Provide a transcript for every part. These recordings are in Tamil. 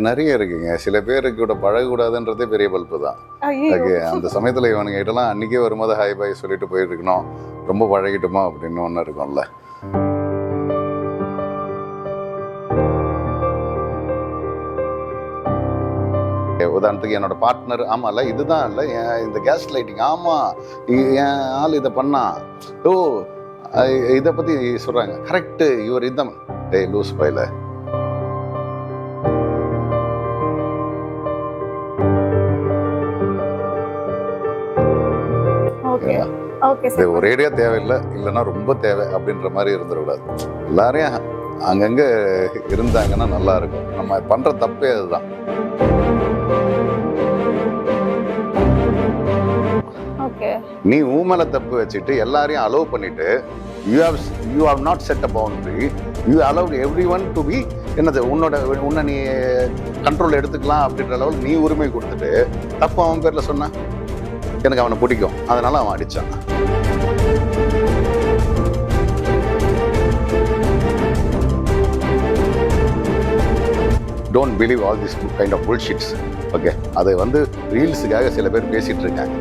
நிறைய இருக்குங்க. சில பேருக்கு கூட பழகக்கூடாதுன்றதே பெரிய பல்ப்பு தான். ஐயோ. ஓகே, அந்த சமயத்தில் இவனுங்க கிட்டலாம் அன்றைக்கே வரும்போது ஹாய் பாய் சொல்லிட்டு போயிருக்கணும், ரொம்ப பழகிட்டுமா அப்படின்னு ஒன்று இருக்கும்ல. உதாரணத்துக்கு என்னோட பார்ட்னர், ஆமாம்ல இதுதான் இல்லை இந்த கேஸ் லைட்டிங், ஆமாம் என் ஆள் இதை பண்ணா, ஓ இதை பற்றி சொல்கிறாங்க, கரெக்டு இவர் இதான் டே லூஸ் பையில. இது ஒரேடியா தேவையில்லை, இல்லைன்னா ரொம்ப தேவை அப்படின்ற மாதிரி இருந்துடக்கூடாது. எல்லாரையும் அங்கங்க இருந்தாங்கன்னா நல்லா இருக்கும். நம்ம பண்ற தப்பே அதுதான். நீ ஊமல தப்பு வச்சுட்டு எல்லாரையும் அலோவ் பண்ணிட்டு you have not set a boundary, you allowed everyone to be என்னது உன்னை நீ கண்ட்ரோல் எடுத்துக்கலாம் அப்படின்ற லெவல் நீ உரிமை கொடுத்துட்டு தப்பு அவன் பேர்ல சொன்ன. எனக்கு அவனை பிடிக்கும், அதனால அவன் அடிச்சான். Don't believe all this kind of bullshits. Okay, அதை வந்து ரீல்ஸுக்காக சில பேர் பேசிட்டு இருக்காங்க.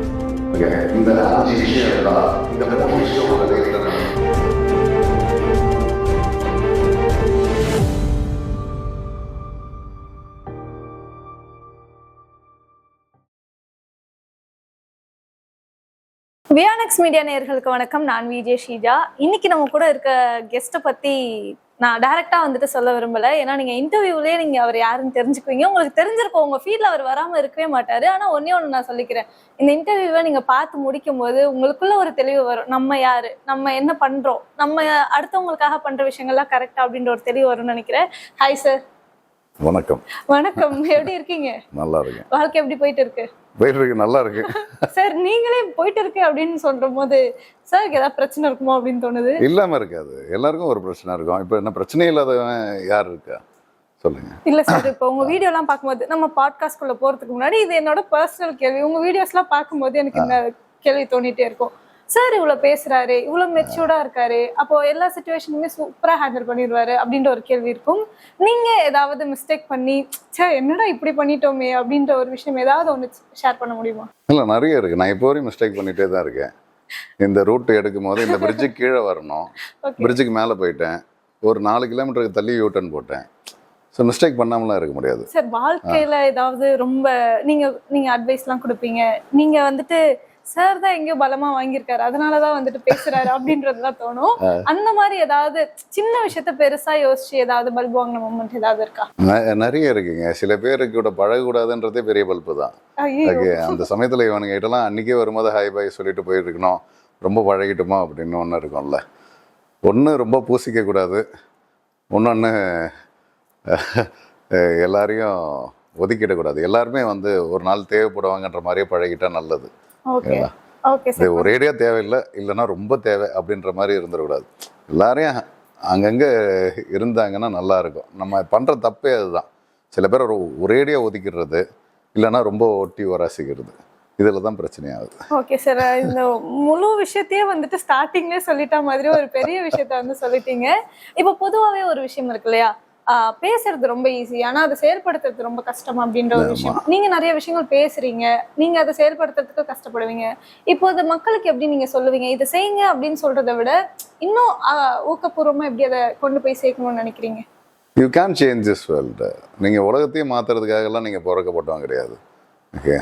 ஓகே, இந்த வியானெக்ஸ் மீடியா நேயர்களுக்கு வணக்கம். நான் விஜய் ஷீஜா. இன்னைக்கு நம்ம கூட இருக்க கெஸ்ட்டை பத்தி நான் டைரக்டா வந்துட்டு சொல்ல விரும்பல. ஏன்னா நீங்க இன்டர்வியூலயே நீங்க அவர் யாருன்னு தெரிஞ்சுக்குவீங்க. உங்களுக்கு தெரிஞ்சிருக்கும், உங்க ஃபீல்ட்ல அவர் வராம இருக்கவே மாட்டாரு. ஆனா ஒன்னே ஒண்ணு நான் சொல்லிக்கிறேன், இந்த இன்டர்வியூவை நீங்க பார்த்து முடிக்கும் போது உங்களுக்குள்ள ஒரு தெளிவு வரும். நம்ம யாரு, நம்ம என்ன பண்றோம், நம்ம அடுத்தவங்களுக்காக பண்ற விஷயங்கள்லாம் கரெக்டா அப்படின்ற ஒரு தெளிவு வரும்னு நினைக்கிறேன். Hi sir. வணக்கம். வணக்கம், எப்படி இருக்கீங்க? நல்லா இருக்கு. வாழ்க்கை எப்படி போயிட்டு இருக்கு? போயிட்டு இருக்கு, நல்லா இருக்கு. சார், நீங்களே போயிட்டு இருக்கு அப்படின்னு சொல்ற போது சாருக்கு ஏதாவது பிரச்சனை இருக்குமோ அப்படின்னு தோணுது. இல்லாம இருக்காது, எல்லாருக்கும் ஒரு பிரச்சனை இருக்கும். இப்ப என்ன பிரச்சனை இல்லாதவன் யார் இருக்கா சொல்லுங்க? இல்ல சார், இப்போ உங்க வீடியோ எல்லாம் பார்க்கும்போது, நம்ம பாட்காஸ்ட் குள்ள போறதுக்கு முன்னாடி இது என்னோட பர்சனல் கேள்வி, உங்க வீடியோஸ் எல்லாம் பார்க்கும்போது எனக்கு இந்த கேள்வி தோணிட்டே இருக்கும். சார் இவ்வளவு பேசுறாரு, இவ்வளவு மெச்சூர்டா இருக்காரு, அப்போ எல்லா சிச்சுவேஷனுமே சூப்பரா ஹேண்டில் பண்ணிடுவாரு அப்படின்ற ஒரு கேள்வி இருக்கும். நீங்க ஏதாவது மிஸ்டேக் பண்ணி என்னடா இப்படி பண்ணிட்டோமே அப்படின்ற ஒரு விஷயம் ஏதாவது ஒன்று ஷேர் பண்ண முடியுமா? இல்லை, நிறைய இருக்கு. நான் இப்போ வரையும் மிஸ்டேக் பண்ணிட்டே தான் இருக்கேன். இந்த ரூட் எடுக்கும் போது இந்த பிரிட்ஜுக்கு கீழே வரணும், பிரிட்ஜுக்கு மேலே போயிட்டேன், ஒரு 4 கிலோமீட்டருக்கு தள்ளி யூட்டன் போட்டேன். ஸோ மிஸ்டேக் பண்ணாமலாம் இருக்க முடியாது. சார், வாழ்க்கையில ஏதாவது ரொம்ப நீங்க அட்வைஸ்லாம் கொடுப்பீங்க, நீங்க வந்துட்டு சார் தான் எங்கேயோ பலமா வாங்கியிருக்காரு அதனாலதான் வந்துட்டு பேசுறாரு அப்படின்றதுதான் தோணும். அந்த மாதிரி ஏதாவது சின்ன விஷயத்த பெருசா யோசிச்சு ஏதாவது பல்பு வாங்கின மொமெண்ட் ஏதாவது இருக்கா? நிறைய இருக்குங்க. சில பேருக்கு கூட பழகக்கூடாதுன்றதே பெரிய பல்பு தான். ஓகே, அந்த சமயத்துல இவனுங்க கிட்டலாம் அன்னைக்கே வரும்போது ஹாய் பாய் சொல்லிட்டு போயிருக்கணும், ரொம்ப பழகிட்டுமா அப்படின்னு ஒன்று இருக்கும்ல. ஒன்று ரொம்ப பூசிக்க கூடாது, இன்னொன்று எல்லாரையும் ஒதுக்கிடக்கூடாது. எல்லாருமே வந்து ஒரு நாள் தேவைப்படுவாங்கன்ற மாதிரியே பழகிட்டா நல்லது. ஒரேடியா தேவையில்லை, இல்லைன்னா ரொம்ப தேவை அப்படின்ற மாதிரி இருந்துடக்கூடாது. எல்லாரையும் அங்கங்க இருந்தாங்கன்னா நல்லா இருக்கும். நம்ம பண்ற தப்பே அதுதான். சில பேர் ஒரேடியா ஒதுக்கிடுறது, இல்லைன்னா ரொம்ப ஒட்டி வராசிக்கிறது, இதுல தான் பிரச்சனையாகுது. ஓகே சார், இந்த முழு விஷயத்தையே வந்துட்டு ஸ்டார்டிங்லேயே சொல்லிட்ட மாதிரி ஒரு பெரிய விஷயத்த வந்து சொல்லிட்டீங்க. இப்போ பொதுவாகவே ஒரு விஷயம் இருக்கு இல்லையா, பேசுறது ரொம்ப ஈஸி, ஆனா அதை செயல்படுத்துறது ரொம்ப கஷ்டம் அப்படின்ற ஒரு விஷயம். நீங்க நிறைய விஷயங்கள் பேசுறீங்க, நீங்க அதை செயல்படுத்துறதுக்கு கஷ்டப்படுவீங்க. இப்போ அது மக்களுக்கு எப்படி நீங்க சொல்லுவீங்க, இதை செய்யுங்க அப்படின்னு சொல்றதை விட இன்னும் ஊக்கபூர்வமா எப்படி அதை கொண்டு போய் சேர்க்கணும்னு நினைக்கிறீங்க? You can change this world. நீங்க உலகத்தையும் மாத்துறதுக்காகலாம் நீங்க பிறக்கப்பட்டவங்க கிடையாது. ஓகே,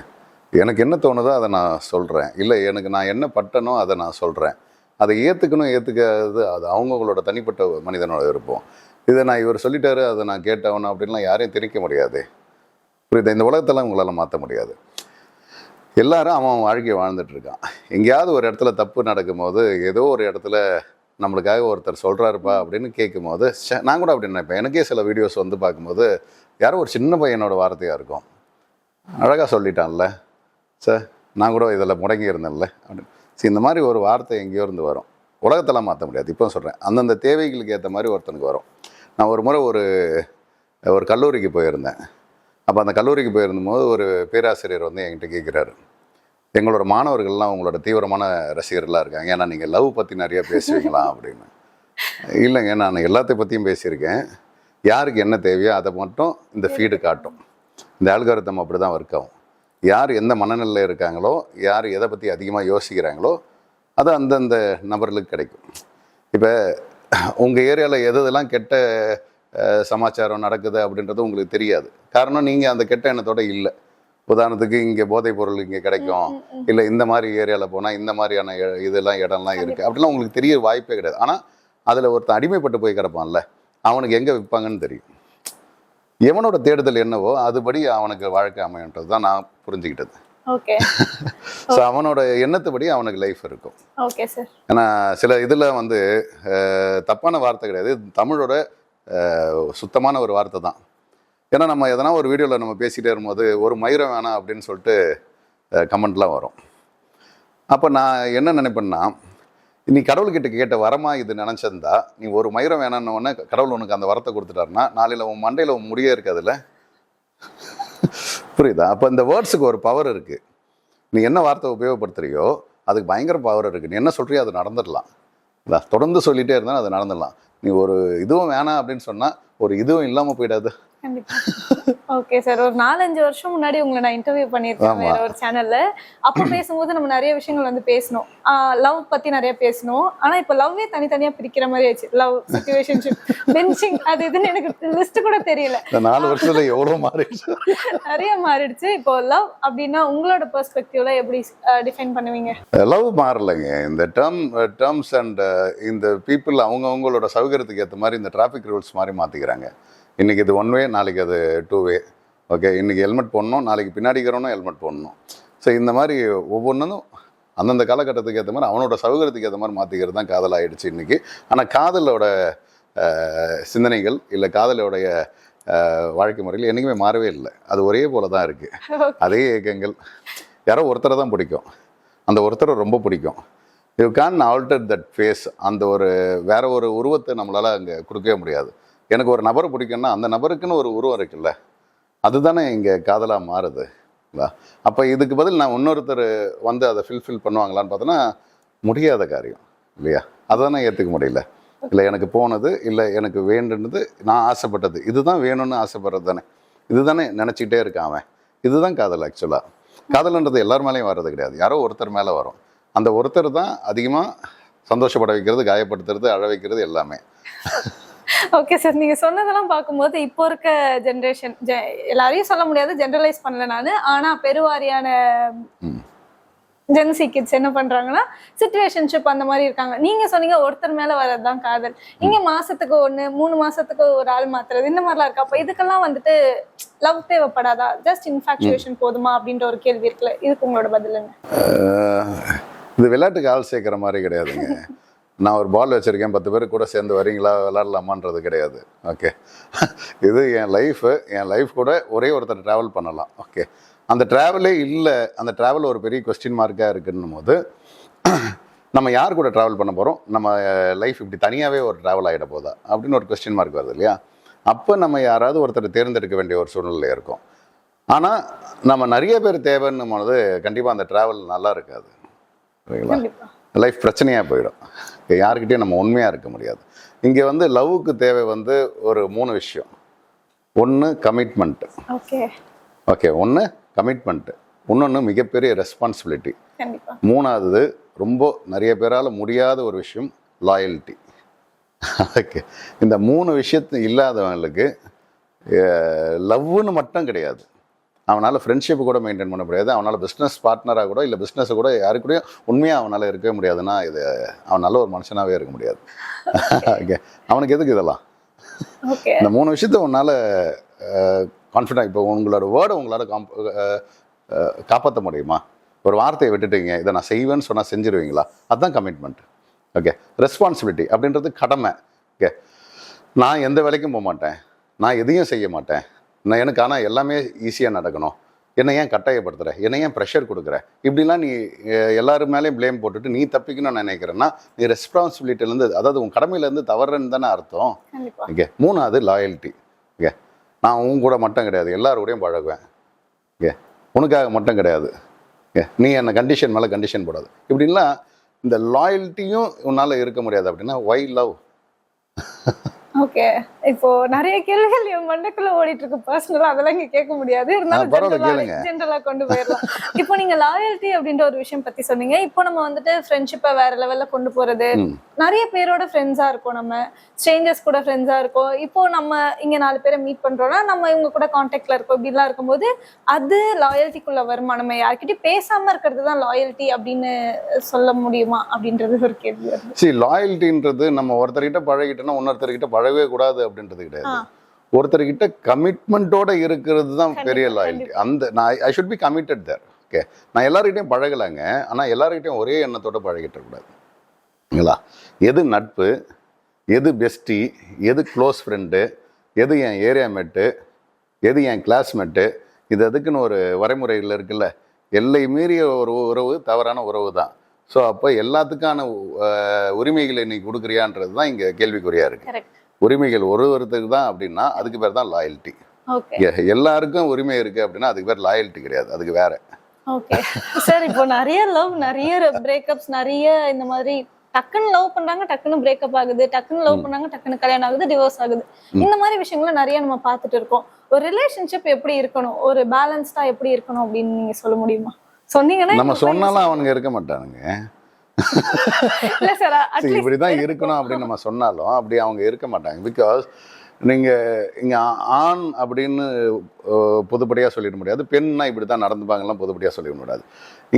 எனக்கு என்ன தோணுதோ அதை நான் சொல்றேன், இல்லை எனக்கு நான் என்ன பட்டனோ அதை நான் சொல்றேன். அதை ஏத்துக்காது அது அவங்களோட தனிப்பட்ட மனிதனோட விருப்பம். இதை நான் இவர் சொல்லிட்டாரு அதை நான் கேட்டவனும் அப்படின்லாம் யாரையும் திணிக்க முடியாது. புரியுது? இந்த உலகத்தெல்லாம் உங்களால் மாற்ற முடியாது. எல்லாரும் அவன் வாழ்க்கையை வாழ்ந்துட்டு இருக்கான். எங்கேயாவது ஒரு இடத்துல தப்பு நடக்கும்போது, ஏதோ ஒரு இடத்துல நம்மளுக்காக ஒருத்தர் சொல்கிறாருப்பா அப்படின்னு கேட்கும் போது, நான் கூட அப்படி நினைப்பேன். எனக்கே சில வீடியோஸ் வந்து பார்க்கும்போது யாரோ ஒரு சின்ன பையனோட வார்த்தையாக இருக்கும், அழகாக சொல்லிட்டான்ல சார், நான் கூட இதில் முடங்கி இருந்தேன்ல அப்படின்னு. சரி, இந்த மாதிரி ஒரு வார்த்தை எங்கேயோ இருந்து வரும். உலகத்தெல்லாம் மாற்ற முடியாது. இப்போ சொல்கிறேன், அந்தந்த தேவைகளுக்கு ஏற்ற மாதிரி ஒருத்தனுக்கு வரும். நான் ஒரு முறை ஒரு கல்லூரிக்கு போயிருந்தேன். அப்போ அந்த கல்லூரிக்கு போயிருந்தபோது ஒரு பேராசிரியர் வந்து என்கிட்ட கேட்குறாரு, எங்களோட மாணவர்கள்லாம் உங்களோட தீவிரமான ரசிகர்களாக இருக்காங்க, ஏன்னா நீங்கள் லவ் பற்றி நிறைய பேசுவீங்களா அப்படின்னு. இல்லைங்க, நான் எல்லாத்தை பற்றியும் பேசியிருக்கேன், யாருக்கு என்ன தேவையோ அதை மட்டும் இந்த ஃபீடு காட்டும். இந்த ஆல்காரிதம் அப்படி தான் ஒர்க் ஆகும். யார் எந்த மனநிலையில் இருக்காங்களோ, யார் எதை பற்றி அதிகமாக யோசிக்கிறாங்களோ அது அந்தந்த நபர்களுக்கு கிடைக்கும். இப்போ உங்கள் ஏரியாவில் எதெல்லாம் கெட்ட சமாச்சாரம் நடக்குது அப்படின்றது உங்களுக்கு தெரியாது. காரணம் நீங்கள் அந்த கெட்ட எண்ணத்தோட இல்லை. உதாரணத்துக்கு இங்கே போதைப் பொருள் இங்கே கிடைக்கும், இல்லை இந்த மாதிரி ஏரியாவில் போனால் இந்த மாதிரியான இதெல்லாம் இடம்லாம் இருக்குது அப்படிலாம் உங்களுக்கு தெரிய வாய்ப்பே கிடையாது. ஆனால் அதில் ஒருத்தன் அடிமைப்பட்டு போய் கிடப்பான்ல, அவனுக்கு எங்கே விற்பாங்கன்னு தெரியும். எவனோட தேடுதல் என்னவோ அதுபடி அவனுக்கு வாழ்க்கை அமையன்றது தான் நான் புரிஞ்சுக்கிட்டது. ஓகே. ஸோ அவனோட எண்ணத்துபடி அவனுக்கு லைஃப் இருக்கும். Okay sir. ஏன்னா சில இதில் வந்து தப்பான வார்த்தை கிடையாது, தமிழோட சுத்தமான ஒரு வார்த்தை தான். ஏன்னா நம்ம எதனா ஒரு வீடியோவில் நம்ம பேசிகிட்டே இருக்கும்போது ஒரு மயிரம் வேணாம் அப்படின்னு சொல்லிட்டு கமெண்ட்லாம் வரும். அப்போ நான் என்ன நினைப்பேன்னா, நீ கடவுள்கிட்ட கேட்ட வரமா இது நினச்சிருந்தா, நீ ஒரு மயிரம் வேணான்னு உடனே கடவுள் உனக்கு அந்த வரத்தை கொடுத்துட்டாருன்னா நாளையில் உன் மண்டையில் உன் முடியே இருக்காதுல்ல. புரியுதா? அப்போ இந்த வேர்ட்ஸுக்கு ஒரு பவர் இருக்குது. நீ என்ன வார்த்தை உபயோகப்படுத்துறியோ அதுக்கு பயங்கர பவர் இருக்குது. நீ என்ன சொல்கிறியோ அது நடந்துடலாம். தொடர்ந்து சொல்லிகிட்டே இருந்தால் அது நடந்துடலாம். நீ ஒரு இதுவும் வேணாம் அப்படின்னு சொன்னால் ஒரு இதுவும் இல்லாமல் போயிடாது. Okay sir. ஒரு 4-5 வருஷம் முன்னாடி உங்களை நான் இன்டர்வியூ பண்ணியிருக்கேன் வேற ஒரு சேனல்ல. அப்போ பேசும்போது நம்ம நிறைய விஷயங்கள் வந்து பேசணும், லவ் பத்தி நிறைய பேசணும். ஆனா இப்போ லவ்வே தனித்தனியா பிரிக்கிற மாதிரி ஆயிடுச்சு. லவ், சிச்சுவேஷன்ஷிப், பென்சிங், அது இதுன்னு எனக்கு லிஸ்ட் கூட தெரியல. 4 வருஷத்துல எவ்வளவு மாறிடுச்சு, நிறைய மாறிடுச்சு. இப்போ லவ் அப்படின்னா உங்களோட பெர்ஸ்பெக்டிவ்ல எப்படி டிஃபைன் பண்ணுவீங்க? லவ் மாறலைங்க. இந்த டேர்ம்ஸ் அண்ட் இந்த பீப்புள் அவங்களோட சௌகரியத்துக்கு ஏற்ற மாதிரி இந்த டிராஃபிக் ரூல்ஸ் மாதிரி மாற்றிக்கிறாங்க. இன்றைக்கி இது 1 வே, நாளைக்கு அது 2 வே. ஓகே, இன்றைக்கி ஹெல்மெட் போடணும், நாளைக்கு பின்னாடி இருக்கிறவனும் ஹெல்மெட் போடணும். ஸோ இந்த மாதிரி ஒவ்வொன்றும் அந்தந்த காலகட்டத்துக்கு ஏற்ற மாதிரி அவனோட சௌகரியத்துக்கு ஏற்ற மாதிரி மாற்றிக்கிறது தான் காதல் ஆகிடுச்சு இன்றைக்கி. ஆனால் காதலோட சிந்தனைகள் இல்லை காதலோடைய வாழ்க்கை முறையில் என்றைக்குமே மாறவே இல்லை. அது ஒரே போல தான் இருக்குது. அதே இயக்கங்கள். யாரோ ஒருத்தரை தான் பிடிக்கும், அந்த ஒருத்தரை ரொம்ப பிடிக்கும். You can alter that face. அந்த ஒரு வேற ஒரு உருவத்தை நம்மளால் அங்கே கொடுக்கவே முடியாது. எனக்கு ஒரு நபரை பிடிக்கும்னா அந்த நபருக்குன்னு ஒரு உருவம் இருக்குல்ல, அதுதானே இங்கே காதலாக மாறுது. அப்போ இதுக்கு பதில் நான் இன்னொருத்தர் வந்து அதை ஃபில்ஃபில் பண்ணுவாங்களான்னு பார்த்தோன்னா முடியாத காரியம் இல்லையா? அதை தானே ஏற்றுக்க முடியல. இல்லை எனக்கு போனது, இல்லை எனக்கு வேண்டுனது, நான் ஆசைப்பட்டது, இதுதான் வேணும்னு ஆசைப்படுறது தானே. இதுதானே நினச்சிக்கிட்டே இருக்கான் அவன். இதுதான் காதல். ஆக்சுவலாக காதல்ன்றது எல்லார் மேலேயும் வர்றது கிடையாது, யாரோ ஒருத்தர் மேலே வரும். அந்த ஒருத்தர் தான் அதிகமாக சந்தோஷப்பட வைக்கிறது, காயப்படுத்துறது, அழ வைக்கிறது எல்லாமே. Okay sir. நீங்க சொன்னதெல்லாம் பார்க்கும்போது இப்போ இருக்க ஜென்ரேஷன், எல்லாரையும் சொல்ல முடியாது, ஜென்ரலைஸ் பண்ணல நான், ஆனா பெருவாரியான ஜென்சி கிட்ஸ் என்ன பண்றாங்கன்னா சிச்சுவேஷன்ஷிப் அந்த மாதிரி இருக்காங்க. நீங்க சொன்னீங்க ஒருத்தர் மேல வர்றதுதான் காதல். இங்க மாசத்துக்கு 1, 3 மாசத்துக்கு ஒரு ஆள் மாத்துறது, இந்த மாதிரிலாம் இருக்கா? அப்ப இதுக்கெல்லாம் வந்துட்டு லவ் தேவைப்படாதா? ஜஸ்ட் இன்ஃபாக்சுவேஷன் போதுமா அப்படின்ற ஒரு கேள்வி இருக்குல்ல, இதுக்கு உங்களோட பதில் என்ன? இது விளையாட்டுக்கு ஆள் சேர்க்கிற மாதிரி கிடையாதுங்க. நான் ஒரு பால் வச்சுருக்கேன், 10 பேர் கூட சேர்ந்து வரீங்களா விளாட்லாமான்றது கிடையாது. ஓகே, இது என் லைஃப் கூட ஒரே ஒருத்தர் ட்ராவல் பண்ணலாம். ஓகே, அந்த ட்ராவலே இல்லை, அந்த ட்ராவல் ஒரு பெரிய கொஸ்டின் மார்க்காக இருக்குன்னும் போது நம்ம யார் கூட ட்ராவல் பண்ண போகிறோம், நம்ம லைஃப் இப்படி தனியாகவே ஒரு ட்ராவல் ஆகிட போதா அப்படின்னு ஒரு கொஸ்டின் மார்க் வருது இல்லையா? அப்போ நம்ம யாராவது ஒருத்தர் தேர்ந்தெடுக்க வேண்டிய ஒரு சூழ்நிலை இருக்கும். ஆனால் நம்ம நிறைய பேர் தேவைன்னும் போது கண்டிப்பாக அந்த ட்ராவல் நல்லா இருக்காது. சரிங்களா? லைஃப் பிரச்சனையாக போயிடும். யாருக்கிட்டையும் நம்ம உண்மையாக இருக்க முடியாது. இங்கே வந்து லவ்வுக்கு தேவை வந்து ஒரு 3 விஷயம். 1 கமிட்மெண்ட்டு. ஓகே, 1 கமிட்மெண்ட்டு, இன்னொன்று மிகப்பெரிய ரெஸ்பான்சிபிலிட்டி, 3வது ரொம்ப நிறைய பேரால் முடியாத ஒரு விஷயம் லாயல்ட்டி. ஓகே, இந்த 3 விஷயத்து இல்லாதவங்களுக்கு லவ்வுன்னு மட்டும் கிடையாது, அவனால் ஃப்ரெண்ட்ஷிப்பு கூட மெயின்டைன் பண்ண முடியாது, அவனால் பிஸ்னஸ் பார்ட்னராக கூட இல்லை பிஸ்னஸை கூட யாரு கூடயும் உண்மையாக அவனால் இருக்கவே முடியாதுன்னா இது அவன் நல்ல ஒரு மனுஷனாகவே இருக்க முடியாது. ஓகே, அவனுக்கு எதுக்கு இதெல்லாம்? இந்த 3 விஷயத்த உன்னால் கான்ஃபிடென்ட், இப்போ உங்களோட வேர்டை உங்களால் காப்பாற்ற முடியுமா? ஒரு வார்த்தையை விட்டுட்டீங்க, இதை நான் செய்வேன்னு சொன்னால் செஞ்சிருவீங்களா? அதுதான் கமிட்மெண்ட். ஓகே, ரெஸ்பான்சிபிலிட்டி அப்படின்றது கடமை. ஓகே, நான் எந்த வேலைக்கும் போக மாட்டேன், நான் எதையும் செய்ய மாட்டேன், நான் எனக்கு ஆனால் எல்லாமே ஈஸியாக நடக்கணும், என்னை ஏன் கட்டாயப்படுத்துகிற, என்னை ஏன் ப்ரெஷர் கொடுக்குற, இப்படிலாம் நீ எல்லாரும் மேலேயும் ப்ளேம் போட்டுட்டு நீ தப்பிக்கணும்னு நினைக்கிறேன்னா நீ ரெஸ்பான்சிபிலிட்டிலேருந்து, அதாவது உன் கடமையிலேருந்து தவறுன்னு தானே அர்த்தம். ஓகே, 3வது லாயல்ட்டி. ஓகே, நான் உன் கூட மட்டும் கிடையாது, எல்லாரோடையும் பழகுவேன். ஓகே, உனக்காக மட்டும் கிடையாது. ஓகே, நீ என்னை கண்டிஷன் மேலே கண்டிஷன் போடாது. இப்படின்லாம் இந்த லாயல்ட்டியும் உன்னால் இருக்க முடியாது. அப்படின்னா ஒய் லவ்? ஓகே. இப்போ நிறைய கேள்விகள் என் மண்டைக்குள்ள ஓடிட்டு இருக்கு. பர்சனலா அதெல்லாம் இங்க கேட்க முடியாது. இருந்தாலும் பரவாயில்ல கேளுங்க. ஜென்ரலா கொண்டு போயிடலாம். இப்போ நீங்க லாயல்ட்டி அப்படின்ற ஒரு விஷயம் பத்தி சொன்னீங்க. இப்போ நம்ம வந்துட்டு ஃப்ரெண்ட்ஷிப்பை வேற லெவல்ல கொண்டு போறது, நிறைய பேரோட ஃப்ரெண்ட்ஸா இருக்கோம், நம்ம ஸ்ட்ரேஞ்சர்ஸ் கூட ஃப்ரெண்ட்ஸா இருக்கோம். இப்போ நம்ம இங்க 4 பேரை மீட் பண்றோம்னா நம்ம இவங்க கூட கான்டாக்ட்ல இருக்கோம். இப்படிலாம் இருக்கும்போது அது லாயல்ட்டிக்குள்ள வருமா? நம்ம யார்கிட்டயும் பேசாம இருக்கிறது தான் லாயல்ட்டி அப்படின்னு சொல்ல முடியுமா அப்படின்றது ஒரு கேள்வி வருது. சரி, லாயல்ட்டின்றது நம்ம ஒருத்தர்கிட்ட பழகிட்டோம்னா இன்னொருத்தர்கிட்ட பழகவே கூடாது அப்படின்றது கிடையாது. ஒருத்தர்கிட்ட கமிட்மெண்ட்டோட இருக்கிறது தான் பெரிய லாயல்ட்டி. அந்த நான் I should be committed there. Okay, நான் எல்லார்கிட்டையும் பழகலைங்க, ஆனால் எல்லார்கிட்டையும் ஒரே எண்ணத்தோட பழகிட்டு இருக்கக்கூடாதுங்களா? எது நட்பு, எது பெஸ்டி, எது க்ளோஸ் ஃப்ரெண்டு, எது என் ஏரியா மேட்டு, எது என் கிளாஸ்மேட்டு, இது அதுக்குன்னு ஒரு வரைமுறைகள் இருக்குல்ல. எல்லை மீறிய ஒரு உறவு தவறான உறவு தான். ஸோ அப்போ எல்லாத்துக்கான உரிமைகளை நீ கொடுக்குறியான்றது தான் இங்கே கேள்விக்குறியா இருக்கு. உரிமைகள் ஒருத்தருக்கு தான் அப்படின்னா அதுக்கு பேர் தான் லாயல்ட்டி. எல்லாருக்கும் உரிமை இருக்கு அப்படின்னா அதுக்கு பேர் லாயல்ட்டி கிடையாது, அதுக்கு வேற. ஓகே சார், இப்போ நிறைய லவ், நிறைய பிரேக்கப்ஸ், நிறைய இந்த மாதிரி டக்குன்னு லவ் பண்றாங்க, டக்குன்னு பிரேக்கப் ஆகுது, டக்குன்னு லவ் பண்ணாங்க, டக்குன்னு கல்யாணம் ஆகுது, டிவோர்ஸ் ஆகுது. இந்த மாதிரி விஷயங்களை நிறைய நம்ம பார்த்துட்டு இருக்கோம். ஒரு ரிலேஷன்ஷிப் எப்படி இருக்கணும், ஒரு பேலன்ஸ்டா எப்படி இருக்கணும் அப்படின்னு நீங்க சொல்ல முடியுமா? சொன்னீங்கன்னா நம்ம சொன்னாலும் அவனுங்க இருக்க மாட்டானுங்க. இப்படிதான் இருக்கணும் அப்படின்னு நம்ம சொன்னாலும் அப்படி அவங்க இருக்க மாட்டாங்க. பிகாஸ் நீங்க இங்க ஆண் அப்படின்னு பொதுப்படியா சொல்லிட முடியாது, பெண்ணா இப்படித்தான் நடந்துப்பாங்கலாம் பொதுப்படியா சொல்லிட முடியாது.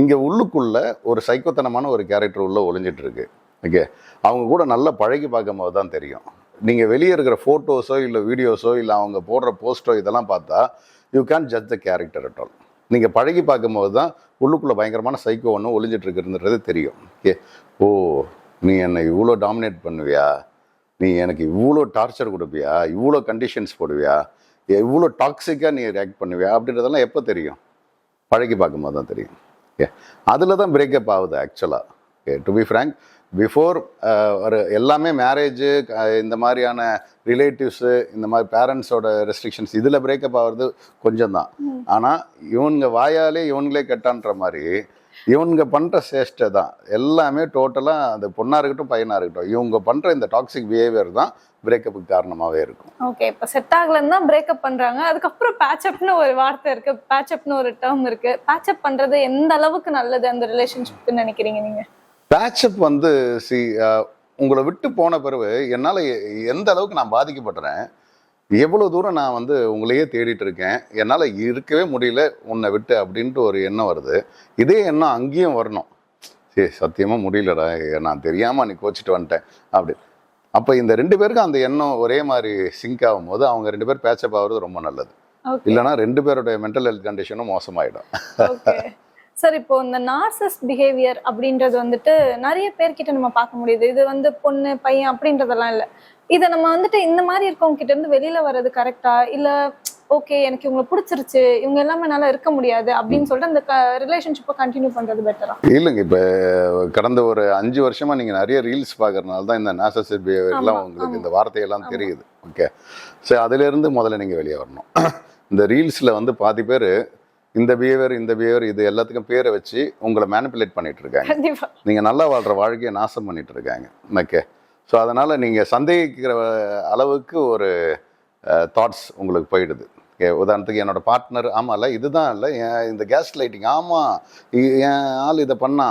இங்க உள்ளுக்குள்ள ஒரு சைக்கோத்தனமான ஒரு கேரக்டர் உள்ள ஒளிஞ்சிட்டு இருக்கு. ஓகே, அவங்க கூட நல்லா பழகி பார்க்கும் போது தான் தெரியும். நீங்க வெளியே இருக்கிற போட்டோஸோ இல்லை வீடியோஸோ இல்லை அவங்க போடுற போஸ்டோ இதெல்லாம் பார்த்தா you can judge the character at all. நீங்கள் பழகி பார்க்கும்போது தான் உள்ளுக்குள்ளே பயங்கரமான சைக்கோ ஒன்று ஒளிஞ்சிட்டு இருக்குன்றது தெரியும். ஓகே, ஓ நீ என்னை இவ்வளோ டாமினேட் பண்ணுவியா, நீ எனக்கு இவ்வளோ டார்ச்சர் கொடுப்பியா, இவ்வளோ கண்டிஷன்ஸ் போடுவியா, இவ்வளோ டாக்ஸிக்காக நீ ரியாக்ட் பண்ணுவியா அப்படின்றதெல்லாம் எப்போ தெரியும்? பழகி பார்க்கும்போது தான் தெரியும். ஓகே, அதில் தான் பிரேக்கப் ஆகுது ஆக்சுவலாக. Okay, to be frank, before ஒரு எல்லாமே மேரேஜு, இந்த மாதிரியான ரிலேட்டிவ்ஸு, இந்த மாதிரி பேரண்ட்ஸோட ரெஸ்ட்ரிக்ஷன்ஸ், இதில் பிரேக்கப் ஆகிறது கொஞ்சம் தான். ஆனால் இவனுங்க வாயாலே இவனுங்களே கெட்டான்ற மாதிரி இவனுங்க பண்ணுற சேஷ்டை தான் எல்லாமே டோட்டலாக, அந்த பொண்ணாக இருக்கட்டும் பையனாக இருக்கட்டும், இவங்க பண்ணுற இந்த டாக்ஸிக் பிஹேவியர் தான் பிரேக்கப்புக்கு காரணமாகவே இருக்கும். ஓகே, இப்போ செட் ஆகலன்னு தான் பிரேக்கப் பண்ணுறாங்க. அதுக்கப்புறம் பேட்சப்னு ஒரு வார்த்தை இருக்குது, பேட்சப்னு ஒரு டேர்ம் இருக்குது. பேட்சப் பண்ணுறது எந்த அளவுக்கு நல்லது அந்த ரிலேஷன்ஷிப்னு நினைக்கிறீங்க நீங்கள்? பேட்சப் வந்து உங்களை விட்டு போன பிறகு என்னால் எந்த அளவுக்கு நான் பாதிக்கப்பட்டுறேன், எவ்வளோ தூரம் நான் வந்து உங்களையே தேடிட்டு இருக்கேன், என்னால் இருக்கவே முடியல உன்னை விட்டு அப்படின்ட்டு ஒரு எண்ணம் வருது. இதே எண்ணம் அங்கேயும் வரணும். சரி சத்தியமாக முடியலடா, நான் தெரியாமல் அன்னைக்கு கோச்சிட்டு வந்துட்டேன் அப்படி. அப்போ இந்த 2 பேருக்கும் அந்த எண்ணம் ஒரே மாதிரி சிங்க் ஆகும் போது அவங்க 2 பேர் பேட்சப் ஆகுறது ரொம்ப நல்லது. இல்லைனா 2 பேருடைய மென்டல் ஹெல்த் கண்டிஷனும் மோசமாயிடும். சார், இப்போ இந்த நார்சிஸ்ட் பிஹேவியர் அப்படின்றது வந்துட்டு நிறைய பேர்கிட்ட நம்ம பார்க்க முடியுது. இது வந்து பொண்ணு பையன் அப்படின்றதெல்லாம் இல்லை. இதை நம்ம வந்துட்டு இந்த மாதிரி இருக்கவங்க கிட்ட இருந்து வெளியில வர்றது கரெக்டா, இல்லை ஓகே எனக்கு இவங்களை பிடிச்சிருச்சு, இவங்க எல்லாமே நல்லா இருக்க முடியாது அப்படின்னு சொல்லிட்டு அந்த ரிலேஷன்ஷிப்பை கண்டினியூ பண்றது பெட்டரா? இல்லைங்க, இப்போ கடந்த ஒரு 5 வருஷமா நீங்க நிறைய ரீல்ஸ் பார்க்கறதுனால தான் இந்த நார்சிஸ்ட் பிஹேவியர்லாம் உங்களுக்கு இந்த வார்த்தையெல்லாம் தெரியுது. ஓகே, சரி, அதிலிருந்து முதல்ல நீங்க வெளியே வரணும். இந்த ரீல்ஸ்ல வந்து பாதி பேர் இந்த பிஹேவியர் இது எல்லாத்துக்கும் பேரை வச்சு உங்களை மேனிப்புலேட் பண்ணிட்டு இருக்காங்க. நீங்க நல்லா வாழ்ற வாழ்க்கையை நாசம் பண்ணிட்டு இருக்காங்க. ஓகே, ஸோ அதனால நீங்க சந்தேகிக்கிற அளவுக்கு ஒரு தாட்ஸ் உங்களுக்கு போயிடுது. உதாரணத்துக்கு என்னோட பார்ட்னர் ஆமாம்ல இதுதான் இல்லை இந்த கேஸ் லைட்டிங், ஆமாம் என் ஆள் இதை பண்ணா,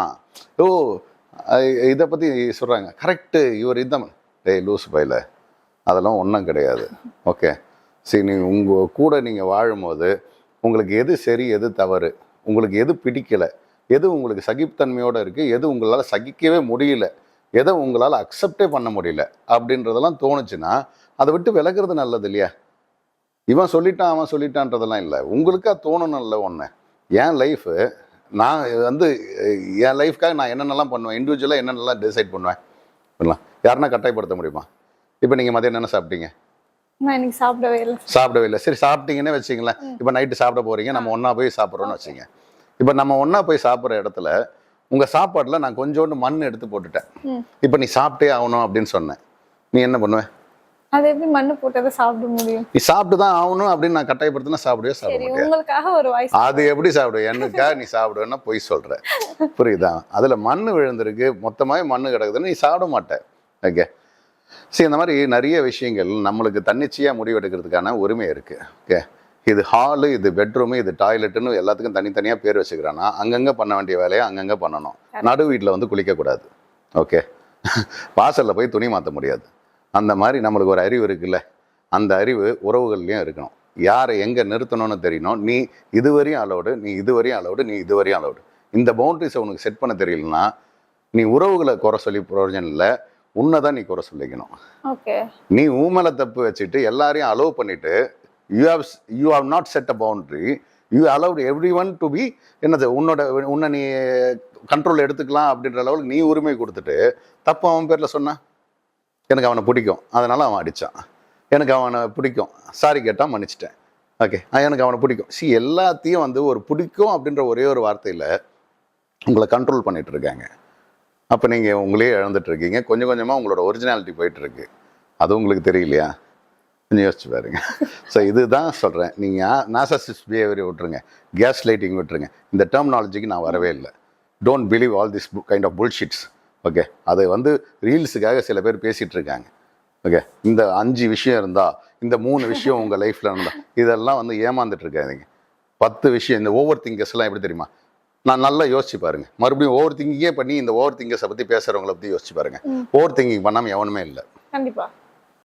ஓ இதை பற்றி சொல்கிறாங்க, கரெக்டு இவர் இதான், டேய் லூஸ் பையில அதெல்லாம் ஒன்றும் கிடையாது. ஓகே, சரி, நீ உங்கள் கூட நீங்கள் வாழும்போது உங்களுக்கு எது சரி எது தவறு, உங்களுக்கு எது பிடிக்கலை, எது உங்களுக்கு சகிப்புத்தன்மையோடு இருக்குது, எது உங்களால் சகிக்கவே முடியல, எதை உங்களால் அக்செப்டே பண்ண முடியல அப்படின்றதெல்லாம் தோணுச்சுன்னா அதை விட்டு விலகிறது நல்லது இல்லையா? இவன் சொல்லிட்டான் அவன் சொல்லிட்டான்றதெல்லாம் இல்லை, உங்களுக்கா தோணணும் இல்லை ஒன்று. என் லைஃபு நான் வந்து என் லைஃப்காக நான் என்னென்னலாம் பண்ணுவேன், இண்டிவிஜுவலாக என்னென்னலாம் டிசைட் பண்ணுவேன் பண்ணலாம். யாருன்னா கட்டாயப்படுத்த முடியுமா? இப்போ நீங்கள் மதியம் என்ன சாப்பிட்டீங்க? சாப்பிடவே இல்லை. சரி, சாப்பிட்டீங்கன்னே வச்சிங்களேன். இப்போ நைட்டு சாப்பிட போகிறீங்க, நம்ம ஒன்றா போய் சாப்பிட்றோன்னு வச்சுங்க. இப்போ நம்ம ஒன்றா போய் சாப்பிட்ற இடத்துல உங்கள் சாப்பாட்டில் நான் கொஞ்சோண்டு மண் எடுத்து போட்டுட்டேன், இப்போ நீ சாப்பிட்டே ஆகணும் அப்படின்னு சொன்னேன், நீ என்ன பண்ணுவேன்? அது எப்படி மண்ணு போட்டதை சாப்பிட முடியும்? நீ சாப்பிட்டு தான் ஆகணும் அப்படின்னு நான் கட்டாயப்படுத்தினா சாப்பிடவே சாப்பிட முடியாது. அது எப்படி சாப்பிடுவேன்? என்னக்கா நீ சாப்பிடுவேன்னா பொய் சொல்ற, புரியுதா? அதில் மண் விழுந்திருக்கு, மொத்தமாகவே மண் கிடக்குதுன்னு நீ சாப்பிட மாட்டேன். ஓகே, சரி, இந்த மாதிரி நிறைய விஷயங்கள் நம்மளுக்கு தன்னிச்சையாக முடிவெடுக்கிறதுக்கான உரிமை இருக்குது. ஓகே, இது ஹாலு, இது பெட்ரூமு, இது டாய்லெட்டுன்னு எல்லாத்துக்கும் தனித்தனியாக பேர் வச்சுக்கிறான்னா அங்கங்கே பண்ண வேண்டிய வேலையை அங்கங்கே பண்ணணும். நடு வீட்டில் வந்து குளிக்கக்கூடாது. ஓகே, வாசலில் போய் துணி மாற்ற முடியாது. அந்த மாதிரி நம்மளுக்கு ஒரு அறிவு இருக்குல்ல, அந்த அறிவு உறவுகள்லையும் இருக்கணும். யாரை எங்கே நிறுத்தணும்னு தெரியணும். நீ இதுவரையும் அலௌடு, நீ இதுவரையும் அலௌடு, நீ இதுவரையும் அலௌடு. இந்த பவுண்டரிஸை உனக்கு செட் பண்ண தெரியலனா நீ உறவுகளை குறை சொல்லி பிரயோஜனம் இல்லை, உன்னை தான் நீ குறை சொல்லிக்கணும். ஓகே, நீ ஊமலை தப்பு வச்சுட்டு எல்லாரையும் அலோவ் பண்ணிட்டு you have not set a boundary. You allowed everyone to be என்னது உன்னை நீ கண்ட்ரோல் எடுத்துக்கலாம் அப்படின்ற லெவலுக்கு நீ உரிமை கொடுத்துட்டு தப்பு அவன் பேரில் சொன்னா, எனக்கு அவனை பிடிக்கும் அதனால அவன் அடித்தான், எனக்கு அவனை பிடிக்கும் சாரி கேட்டால் மன்னிச்சிட்டேன், ஓகே எனக்கு அவனை பிடிக்கும். எல்லாத்தையும் வந்து ஒரு பிடிக்கும் அப்படின்ற ஒரே ஒரு வார்த்தையில் உங்களை கண்ட்ரோல் பண்ணிட்டு இருக்காங்க. அப்போ நீங்கள் உங்களே இழந்துட்டு இருக்கீங்க. கொஞ்சம் கொஞ்சமாக உங்களோட ஒரிஜினாலிட்டி போயிட்டு இருக்கு. அது உங்களுக்கு தெரியலையா? கொஞ்சம் யோசிச்சு பாருங்க. ஸோ இதுதான் சொல்கிறேன், நீங்கள் நார்சிசிஸ்ட் பிஹேவியரை விட்டுருங்க, கேஸ் லைட்டிங் விட்டுருங்க. இந்த டெர்மினாலஜிக்கு நான் வரவே இல்லை. Don't believe all this kind of bullshits. Okay, அது வந்து ரீல்ஸுக்காக சில பேர் பேசிகிட்டு இருக்காங்க. ஓகே, இந்த 5 விஷயம் இருந்தால், இந்த 3 விஷயம் உங்கள் லைஃப்பில் இருந்தால், இதெல்லாம் வந்து ஏமாந்துட்டு இருக்காதீங்க. 10 விஷயம், இந்த ஓவர் திங்கர்ஸ்லாம் எப்படி தெரியுமா? நான் நல்லா யோசிச்சு பாருங்க. மறுபடியும் ஓவர் திங்கிங்கே பண்ணி இந்த ஓவர் திங்கர்ஸை பற்றி பேசுகிறவங்கள பற்றி யோசிச்சு பாருங்க. ஓவர் திங்கிங் பண்ணாமல் எவனுமே இல்லை. கண்டிப்பா.